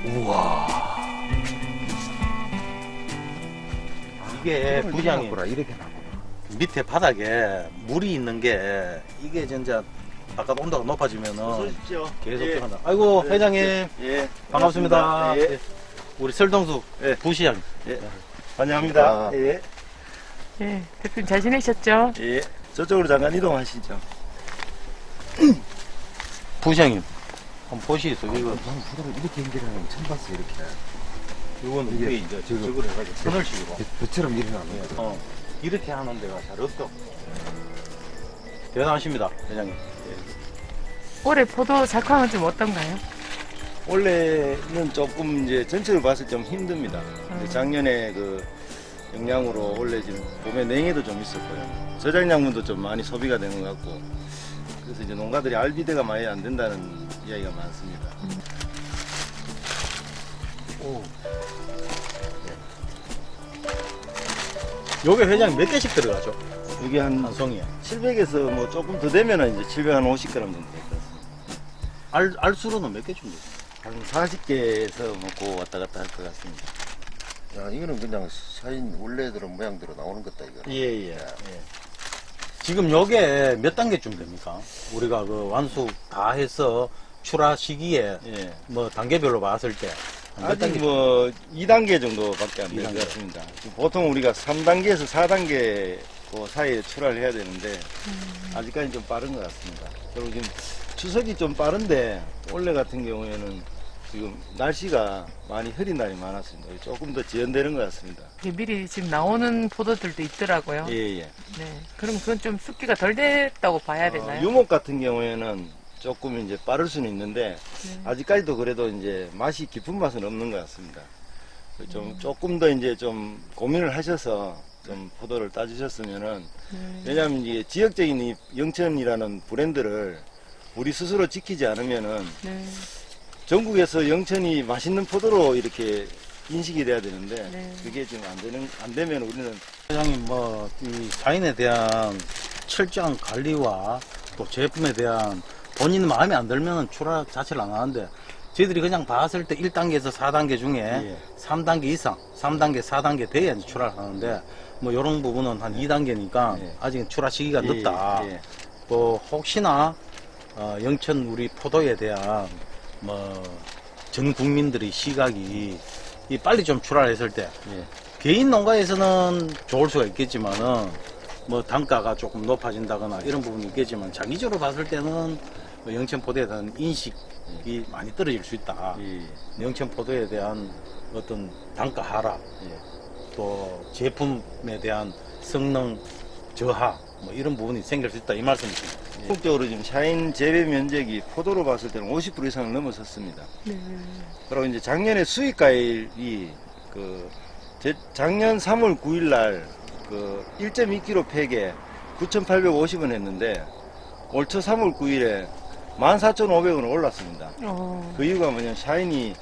우와. 이게 부장이 이렇게 나고 밑에 바닥에 물이 있는 게 이게 진짜 아까 온도가 높아지면은 오십시오. 계속 예. 들어간다. 아이고 네. 회장님 예. 반갑습니다. 예. 예. 우리 설동수 예. 부시장. 예. 환영합니다. 아. 예. 네, 대표님 잘 지내셨죠? 예. 저쪽으로 잠깐 이동하시죠. 부시장님 한번 보시겠어요? 이거 난 포도를 이렇게 연결하는 건 처음 봤어. 이렇게 이거는 이게 이게 이제 지금 저걸 해가지고 터널식으로 배처럼 일어나는 거죠. 이렇게 하는 데가 잘 없어. 대단하십니다, 회장님. 올해 포도 작황은 좀 어떤가요? 원래는 조금 이제 전체를 봤을 때 좀 힘듭니다. 근데 작년에 그 영양으로 원래 지금 봄에 냉해도 좀 있었고요. 저장량분도 좀 많이 소비가 되는 것 같고. 그래서 이제 농가들이 알비대가 많이 안 된다는 이야기가 많습니다. 오. 요게 회장님 몇 개씩 들어가죠? 이게 한 한 송이에. 700에서 뭐 조금 더 되면 이제 750g 정도 될 것 같습니다. 알수로는 몇 개 정도? 한 40개에서 먹고 왔다 갔다 할 것 같습니다. 야, 이거는 그냥 샤인 원래대로 모양대로 나오는 것다 이거. 예. 지금 요게 몇 단계쯤 됩니까? 우리가 그 완수 다 해서 출하 시기에 예. 뭐 단계별로 봤을 때 몇 아직 단계? 뭐 2단계 정도밖에 안 될 것 2단계. 같습니다. 보통 우리가 3단계에서 4단계 그 사이에 출하를 해야 되는데 아직까지 좀 빠른 것 같습니다. 그리고 지금 추석이 좀 빠른데 원래 같은 경우에는 지금 날씨가 많이 흐린 날이 많았습니다. 조금 더 지연되는 것 같습니다. 이게 미리 지금 나오는 포도들도 있더라고요. 예. 네, 그럼 그건 좀 습기가 덜 됐다고 봐야 되나요? 유목 같은 경우에는 조금 이제 빠를 수는 있는데 네. 아직까지도 그래도 이제 맛이 깊은 맛은 없는 것 같습니다. 조금 더 이제 좀 고민을 하셔서 좀 포도를 따주셨으면은 왜냐하면 이게 지역적인 이 영천이라는 브랜드를 우리 스스로 지키지 않으면은 네, 전국에서 영천이 맛있는 포도로 이렇게 인식이 돼야 되는데 네. 그게 지금 안 되면 우리는 회장님 뭐 이 사인에 대한 철저한 관리와 또 제품에 대한 본인 마음에 안 들면 출하 자체를 안 하는데 저희들이 그냥 봤을 때 1단계에서 4단계 중에 예. 3단계 이상, 3단계, 4단계 돼야 이제 출하를 하는데 뭐 이런 부분은 한 2단계니까 예. 아직 출하 시기가 늦다. 예. 또 혹시나 영천 우리 포도에 대한 뭐 전 국민들의 시각이 이 빨리 좀 출하를 했을 때 예. 개인 농가에서는 좋을 수가 있겠지만은 뭐 단가가 조금 높아진다거나 이런 부분이 있겠지만 장기적으로 봤을 때는 뭐 영천 포도에 대한 인식이 많이 떨어질 수 있다. 예. 영천 포도에 대한 어떤 단가 하락, 예. 또 제품에 대한 성능 저하, 뭐 이런 부분이 생길 수 있다 이 말씀이십니다. 전국적으로 지금 샤인 재배 면적이 포도로 봤을 때는 50% 이상을 넘어섰습니다. 네. 그리고 이제 작년에 수익가율이 작년 3월 9일 날 1.2kg 팩에 9,850원 했는데 올 초 3월 9일에 14,500원으로 올랐습니다. 그 이유가 뭐냐면 샤인이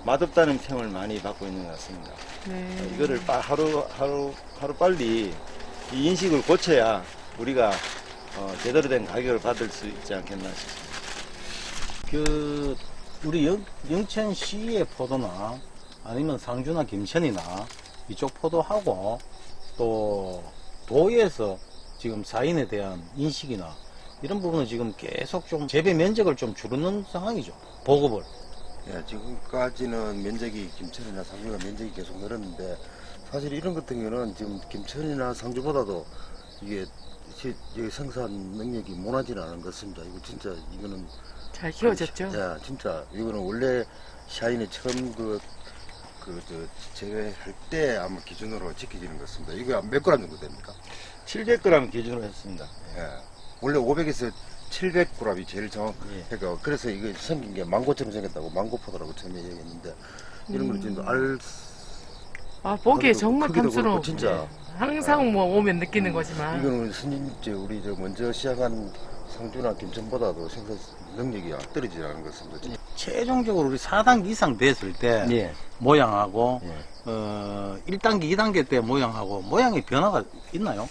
맛없다는 평을 많이 받고 있는 것 같습니다. 네. 이거를 하루 빨리 이 인식을 고쳐야 우리가 제대로 된 가격을 받을 수 있지 않겠나 싶습니다. 우리 영천시의 포도나 아니면 상주나 김천이나 이쪽 포도하고 또 도에서 지금 사인에 대한 인식이나 이런 부분은 지금 계속 좀 재배 면적을 좀 줄이는 상황이죠. 보급을. 예, 지금까지는 면적이 김천이나 상주가 면적이 계속 늘었는데 사실 이런 같은 경우는 지금 김천이나 상주보다도 이게 생산 능력이 모나지는 않은 것 같습니다. 이거 진짜 이거는 잘 키워졌죠? 야, 진짜 이거는 원래 샤인이 처음 제외할 때 아마 기준으로 지켜지는 것 같습니다. 이거 몇 그램 정도 됩니까? 700g 기준으로 했습니다. 예. 원래 500에서 700g이 제일 예. 정확해요. 그래서 이거 생긴 게 망고처럼 생겼다고 망고포도라고 처음에 얘기했는데 이런 걸 지금 아, 보기에 그래도 정말 크기도 그렇고 탐스러워. 진짜 항상 뭐 오면 느끼는 거지만. 이거는 우리 저 먼저 시작한 상주나 김천보다도 생산 능력이 떨어지지 않은 것 같습니다. 최종적으로 우리 4단계 이상 됐을 때 예. 모양하고 예. 1단계, 2단계 때 모양하고 모양의 변화가 있나요?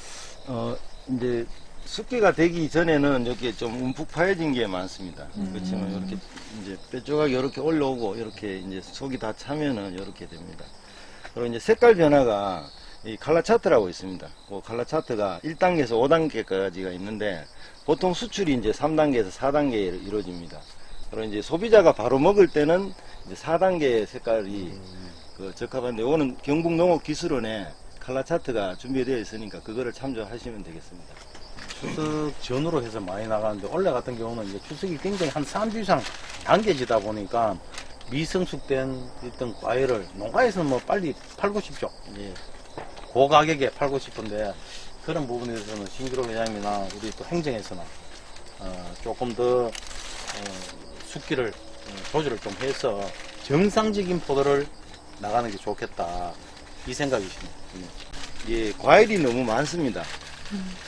이제 숙기가 되기 전에는 이렇게 좀 움푹 파여진 게 많습니다. 그렇지만 이렇게 이제 뼈 조각이 이렇게 올라오고 이렇게 이제 속이 다 차면은 이렇게 됩니다. 그리고 이제 색깔 변화가 이 칼라 차트라고 있습니다. 그 칼라 차트가 1단계에서 5단계까지가 있는데 보통 수출이 이제 3단계에서 4단계에 이루어집니다. 그리고 이제 소비자가 바로 먹을 때는 이제 4단계 색깔이 그 적합한데 이거는 경북농업기술원에 칼라 차트가 준비되어 있으니까 그거를 참조하시면 되겠습니다. 추석 전후로 해서 많이 나가는데 원래 같은 경우는 이제 추석이 굉장히 한 3주 이상 당겨지다 보니까 미성숙된 어떤 과일을 농가에서는 뭐 빨리 팔고 싶죠. 예. 고가격에 팔고 싶은데 그런 부분에 대해서는 신기록 회장님이나 우리 또 행정에서는 조금 더 숙기를 조절을 좀 해서 정상적인 포도를 나가는 게 좋겠다 이 생각이시네요. 예, 과일이 너무 많습니다.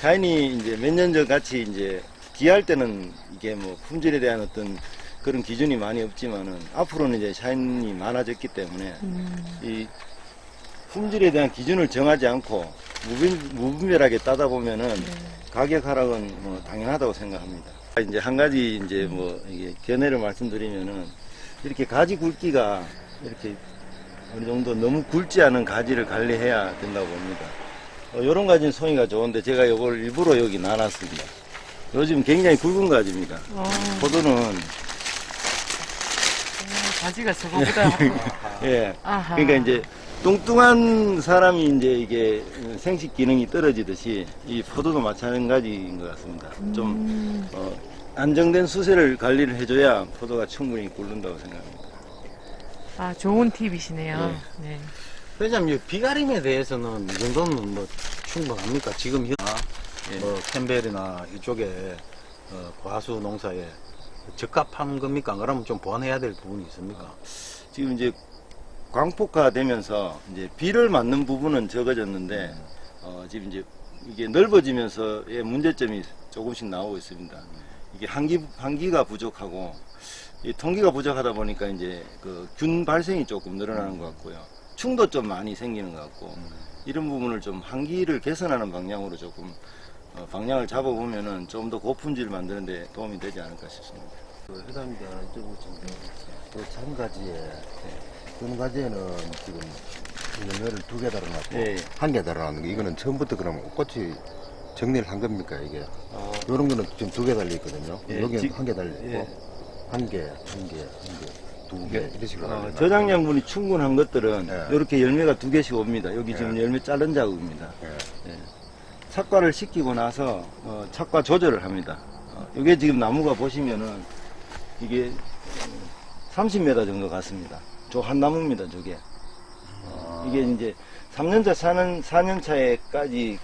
샤인이 이제 몇 년 전 같이 이제 귀할 때는 이게 뭐 품질에 대한 어떤 그런 기준이 많이 없지만은 앞으로는 이제 샤인이 많아졌기 때문에 이 품질에 대한 기준을 정하지 않고 무분별하게 따다 보면은 가격 하락은 뭐 당연하다고 생각합니다. 이제 한 가지 이제 뭐 이게 견해를 말씀드리면은 이렇게 가지 굵기가 이렇게 어느 정도 너무 굵지 않은 가지를 관리해야 된다고 봅니다. 이런 가지는 송이가 좋은데 제가 이걸 일부러 여기 나눴습니다. 요즘 굉장히 굵은 가지입니다. 포도는 가지가 저거보다. 예, 아하. 그러니까 이제 뚱뚱한 사람이 이제 이게 생식 기능이 떨어지듯이 이 포도도 마찬가지인 것 같습니다. 좀 안정된 수세를 관리를 해줘야 포도가 충분히 굵는다고 생각합니다. 아, 좋은 팁이시네요. 네. 회장님, 비가림에 대해서는 이 정도는 뭐 충분합니까? 지금 뭐 캠벨이나 이쪽에 과수 농사에 적합한 겁니까? 그러면 좀 보완해야 될 부분이 있습니까? 지금 이제 광폭화 되면서 이제 비를 맞는 부분은 적어졌는데 지금 이제 이게 넓어지면서의 문제점이 조금씩 나오고 있습니다. 이게 한기가 부족하고 이 통기가 부족하다 보니까 이제 그 균 발생이 조금 늘어나는 것 같고요. 충도 좀 많이 생기는 것 같고 이런 부분을 좀 한기를 개선하는 방향으로 조금 방향을 잡아보면은 좀 더 고품질 만드는데 도움이 되지 않을까 싶습니다. 회장님께 여쭤보겠습니다. 그 참가지에 뜨는 가지에는 지금 열매를 2개 달아놨고 예. 1개 달아놨는 거 이거는 처음부터 그러면 꽃이 정리를 한 겁니까 이게? 이런 거는 지금 2개 달려 있거든요. 예, 여기는 1개 달려 있고 예. 1개, 2개 이런 식으로 달려 있나요? 저장량분이 충분한 것들은 예. 이렇게 열매가 2개씩 옵니다. 여기 지금 열매 자른 자국입니다. 예. 착과를 시키고 나서 착과 조절을 합니다. 이게 지금 나무가 보시면은 이게 30m 정도 같습니다. 저 한 나무입니다, 저게. 이게 이제 3년차, 4년차에까지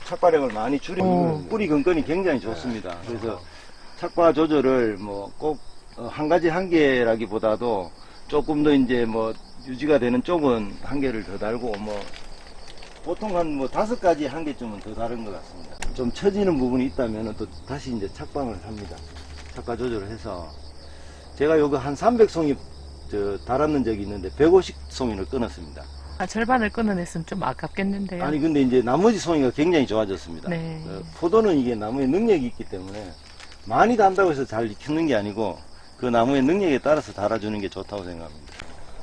착과량을 많이 줄이면 뿌리 근권이 굉장히 좋습니다. 그래서 착과 조절을 뭐 꼭 한 가지 한 개라기보다도 조금 더 이제 뭐 유지가 되는 쪽은 한 개를 더 달고 뭐 보통 한 뭐 5가지 한 개쯤은 더 다른 것 같습니다. 좀 처지는 부분이 있다면 또 다시 이제 착방을 합니다. 착과 조절을 해서 제가 요거 한 300송이 달았는 적이 있는데 150송이를 끊었습니다. 아, 절반을 끊어냈으면 좀 아깝겠는데요. 아니 근데 이제 나머지 송이가 굉장히 좋아졌습니다. 네. 포도는 이게 나무에 능력이 있기 때문에 많이 단다고 해서 잘 키우는 게 아니고 그 나무의 능력에 따라서 달아주는 게 좋다고 생각합니다.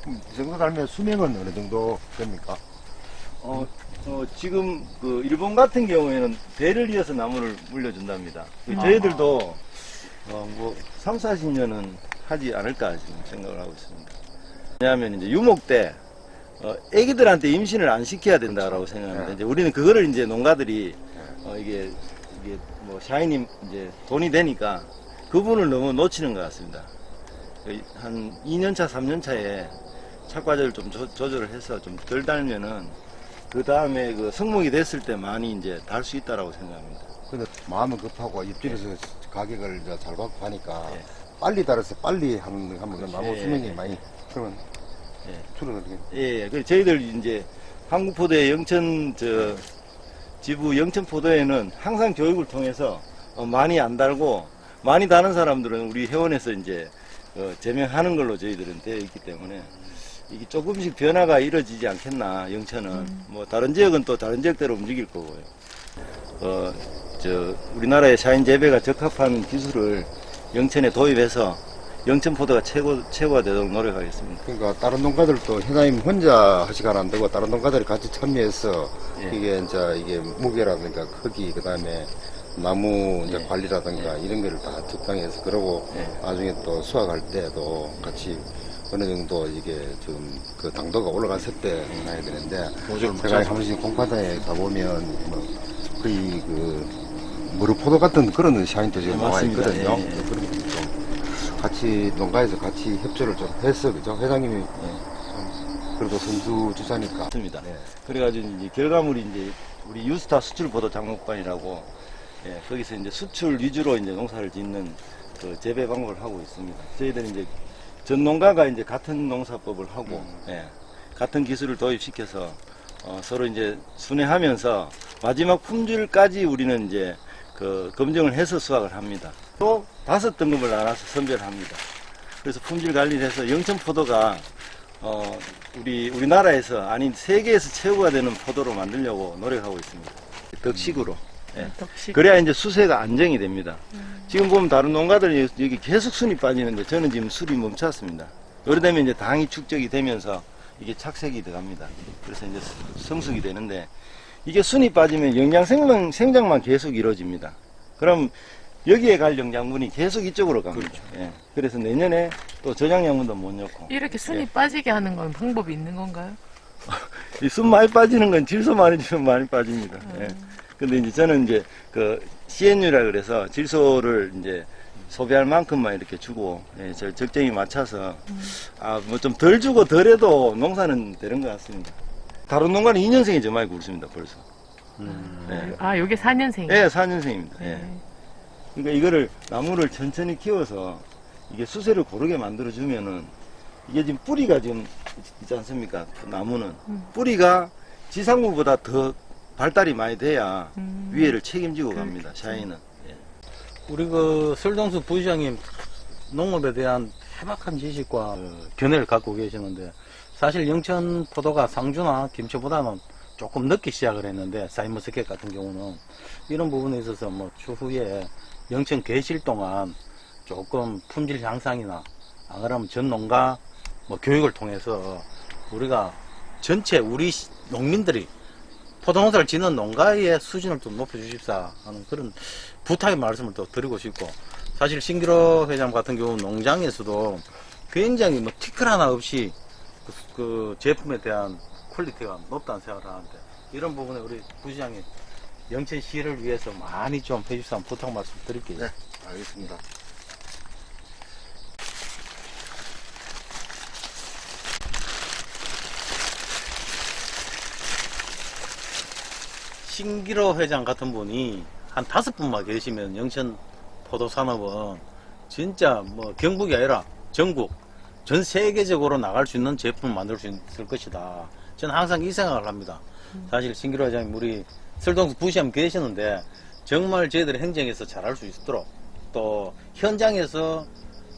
이 정도 달면 수명은 어느 정도 됩니까? 지금 그 일본 같은 경우에는 배를 이어서 나무를 물려준답니다. 저희들도 뭐 3, 40년은 하지 않을까 지금 생각을 하고 있습니다. 왜냐하면 이제 유목 때 애기들한테 임신을 안 시켜야 된다라고 생각합니다. 이제 우리는 그거를 이제 농가들이 이게 뭐 샤이니 이제 돈이 되니까 그분을 너무 놓치는 것 같습니다. 한 2년차, 3년차에 착과제를 좀 조절을 해서 좀 덜 달면은 그 다음에 그 성목이 됐을 때 많이 이제 달 수 있다라고 생각합니다. 근데 마음은 급하고 입질에서 가격을 이제 잘 받고 하니까 예. 빨리 달아서 빨리 하면 나무 예. 수명이 많이 그러면 예. 줄어들겠네. 예, 그 저희들 이제 한국포도의 영천 지부 영천포도에는 항상 교육을 통해서 많이 안 달고 많이 다는 사람들은 우리 회원에서 이제 제명하는 걸로 저희들은 되어 있기 때문에 이게 조금씩 변화가 이루어지지 않겠나. 영천은 뭐 다른 지역은 또 다른 지역대로 움직일 거고요. 우리나라의 샤인 재배가 적합한 기술을 영천에 도입해서 영천포도가 최고가 되도록 노력하겠습니다. 그러니까 다른 농가들도 회장님 혼자 하시가는 안 되고 다른 농가들이 같이 참여해서 예. 이게 무게라든가 크기 그다음에 나무 이제 예. 관리라든가 이런 거를 다 적당해서 그러고 예. 나중에 또 수확할 때도 같이 어느 정도 이게 좀 그 당도가 올라갔을 때 해야 되는데 제가 한 번씩 공파다에 가보면 뭐 거의 무르포도 같은 그런 샤인도 지금 나와 맞습니다. 있거든요. 예, 예. 그런 좀 같이 농가에서 같이 협조를 좀 해서 그죠 회장님이 그래도 선수 주자니까. 맞습니다. 네. 그래가지고 이제 결과물이 이제 우리 유스타 수출 보도 장목관이라고 거기서 이제 수출 위주로 이제 농사를 짓는 그 재배 방법을 하고 있습니다. 저희들은 이제 전 농가가 이제 같은 농사법을 하고 같은 기술을 도입시켜서 서로 이제 순회하면서 마지막 품질까지 우리는 이제 그 검증을 해서 수확을 합니다. 또 5등급을 나눠서 선별합니다. 그래서 품질 관리를 해서 영천포도가 우리나라에서 아닌 세계에서 최고가 되는 포도로 만들려고 노력하고 있습니다. 덕식으로. 덕식. 그래야 이제 수세가 안정이 됩니다. 지금 보면 다른 농가들 여기 계속 순이 빠지는데 저는 지금 술이 멈췄습니다. 요러되면 이제 당이 축적이 되면서 이게 착색이 들어갑니다. 그래서 이제 성숙이 되는데 이게 순이 빠지면 영양 생장만 계속 이루어집니다. 그럼 여기에 갈 영양분이 계속 이쪽으로 갑니다. 그렇죠. 그래서 내년에 또 저장양분도 못 넣고. 이렇게 순이 빠지게 하는 건 방법이 있는 건가요? 이 순 많이 빠지는 건 질소 많이 주면 많이 빠집니다. 근데 이제 저는 이제 그 CNU라 그래서 질소를 이제 소비할 만큼만 이렇게 주고 적정히 맞춰서 뭐 좀 덜 주고 덜 해도 농사는 되는 것 같습니다. 다른 농가는 2년생이 저 많이 굵습니다 벌써. 아, 요게 4년생이에요? 네, 4년생입니다. 그러니까 이거를 나무를 천천히 키워서 이게 수세를 고르게 만들어 주면은 이게 지금 뿌리가 지금 있지 않습니까? 나무는 뿌리가 지상무보다 더 발달이 많이 돼야 위에를 책임지고 갑니다. 샤인은. 우리 설동수 부시장님 농업에 대한 해박한 지식과 견해를 갖고 계시는데 사실 영천 포도가 상주나 김치보다는 조금 늦게 시작을 했는데 사이머스켓 같은 경우는 이런 부분에 있어서 뭐 추후에 영천 계실 동안 조금 품질 향상이나 안 그러면 전 농가 뭐 교육을 통해서 우리가 전체 우리 농민들이 포도농사를 짓는 농가의 수준을 좀 높여주십사 하는 그런 부탁의 말씀을 또 드리고 싶고 사실 신기로 회장 같은 경우 농장에서도 굉장히 뭐 티끌 하나 없이 그 제품에 대한 퀄리티가 높다는 생각을 하는데 이런 부분에 우리 부시장님 영천시를 위해서 많이 좀 해주십사 부탁 말씀 드릴게요. 네, 알겠습니다. 신기로 회장 같은 분이 한 5분만 계시면 영천 포도 산업은 진짜 뭐 경북이 아니라 전국 전 세계적으로 나갈 수 있는 제품을 만들 수 있을 것이다. 저는 항상 이 생각을 합니다. 사실 신기로 회장님 우리 설동수 부시장 계시는데 정말 저희들이 행정에서 잘할 수 있도록 또 현장에서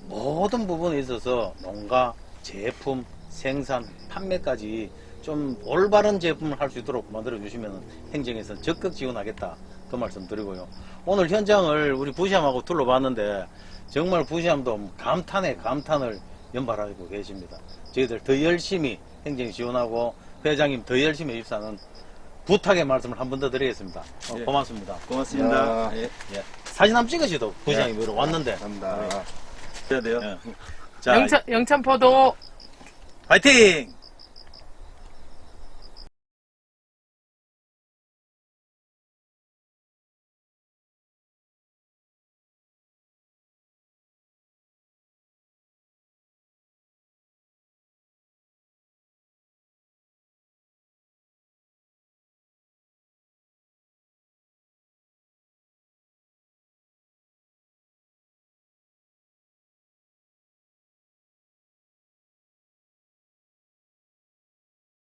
모든 부분에 있어서 농가, 제품, 생산, 판매까지 좀 올바른 제품을 할 수 있도록 만들어 주시면 행정에서 적극 지원하겠다 그 말씀 드리고요. 오늘 현장을 우리 부시함하고 둘러봤는데 정말 부시함도 감탄에 감탄을 연발하고 계십니다. 저희들 더 열심히 행정 지원하고 회장님 더 열심히 해주사는 부탁의 말씀을 한 번 더 드리겠습니다. 고맙습니다. 고맙습니다. 야. 사진 한번 찍으시도 부시장이 왔는데 감사합니다. 해야 돼요. 자, 영천포도 화이팅!